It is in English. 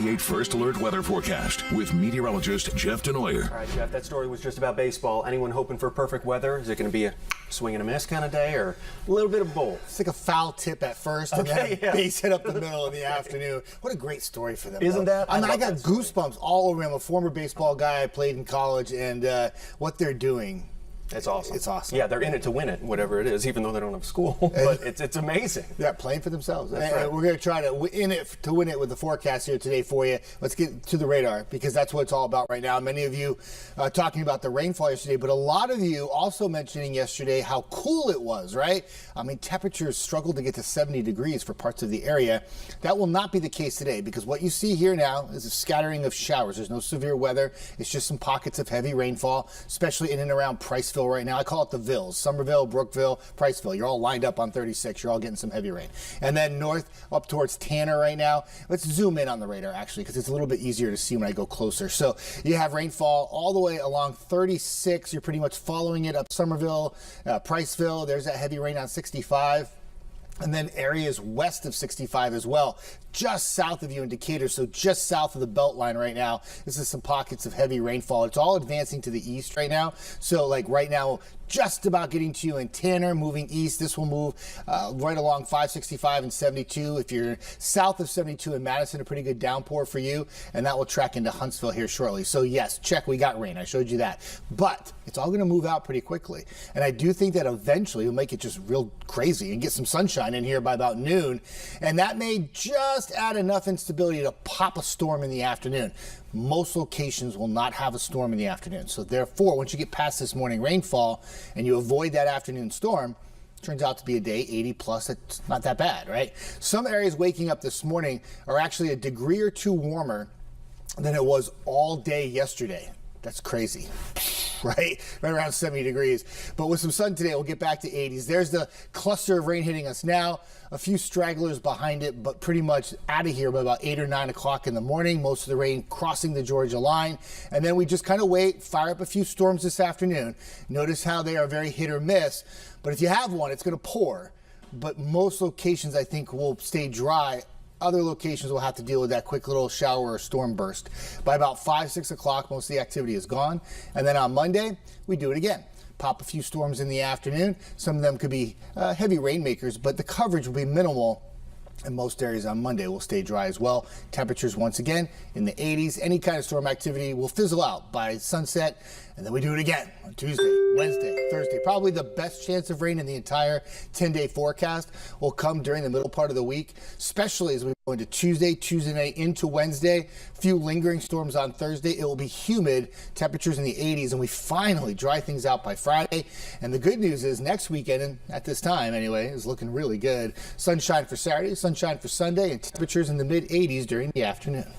First Alert weather forecast with meteorologist Jeff Desnoyers. All right, Jeff, that story was just about baseball. Anyone hoping for perfect weather? Is it going to be a swing and a miss kind of day, or a little bit of both? It's like a foul tip at first, and then base hit up the middle in the afternoon. What a great story for them. Isn't that? I got goosebumps all over him. A former baseball guy I played in college, and what they're doing. It's awesome. It's awesome. Yeah, they're in it to win it, whatever it is, even though they don't have school. But it's amazing. Yeah, playing for themselves. That's right. We're going to try to win it with the forecast here today for you. Let's get to the radar, because that's what it's all about right now. Many of you talking about the rainfall yesterday, but a lot of you also mentioning yesterday how cool it was, right? I mean, temperatures struggled to get to 70 degrees for parts of the area. That will not be the case today, because what you see here now is a scattering of showers. There's no severe weather. It's just some pockets of heavy rainfall, especially in and around Priceville right now. I call it the Villes, Somerville, Brookville, Priceville. You're all lined up on 36. You're all getting some heavy rain. And then north up towards Tanner right now. Let's zoom in on the radar, actually, because it's a little bit easier to see when I go closer. So you have rainfall all the way along 36. You're pretty much following it up Somerville, Priceville. There's that heavy rain on 65. And then areas west of 65 as well, just south of you in Decatur, so just south of the belt line right now. This is some pockets of heavy rainfall. It's all advancing to the east right now. So like right now, just about getting to you in Tanner, moving east. This will move right along 565 and 72. If you're south of 72 in Madison, a pretty good downpour for you, and that will track into Huntsville here shortly. So yes, check, we got rain. I showed you that. But it's all going to move out pretty quickly. And I do think that eventually it'll make it just real crazy and get some sunshine in here by about noon. And that may just add enough instability to pop a storm in the afternoon. Most locations will not have a storm in the afternoon. So therefore, once you get past this morning rainfall and you avoid that afternoon storm, turns out to be a day 80 plus. It's not that bad, right? Some areas waking up this morning are actually a degree or two warmer than it was all day yesterday. That's crazy, right? Right around 70 degrees. But with some sun today, we'll get back to 80s. There's the cluster of rain hitting us now. A few stragglers behind it, but pretty much out of here by about 8 or 9 o'clock in the morning. Most of the rain crossing the Georgia line. And then we just kind of wait, fire up a few storms this afternoon. Notice how they are very hit or miss. But if you have one, it's going to pour. But most locations, I think, will stay dry. Other locations will have to deal with that quick little shower or storm burst. By about 5, 6 o'clock, most of the activity is gone. And then on Monday, we do it again. Pop a few storms in the afternoon. Some of them could be heavy rainmakers, but the coverage will be minimal. And most areas on Monday will stay dry as well. Temperatures once again in the 80s. Any kind of storm activity will fizzle out by sunset, and then we do it again on Tuesday, Wednesday, Thursday. Probably the best chance of rain in the entire 10-day forecast will come during the middle part of the week, especially as we go into Tuesday night into Wednesday. Few lingering storms on Thursday. It will be humid, temperatures in the 80s, and we finally dry things out by Friday. And the good news is next weekend, and at this time anyway, is looking really good. Sunshine for Saturday, sunshine for Sunday, and temperatures in the mid 80s during the afternoon.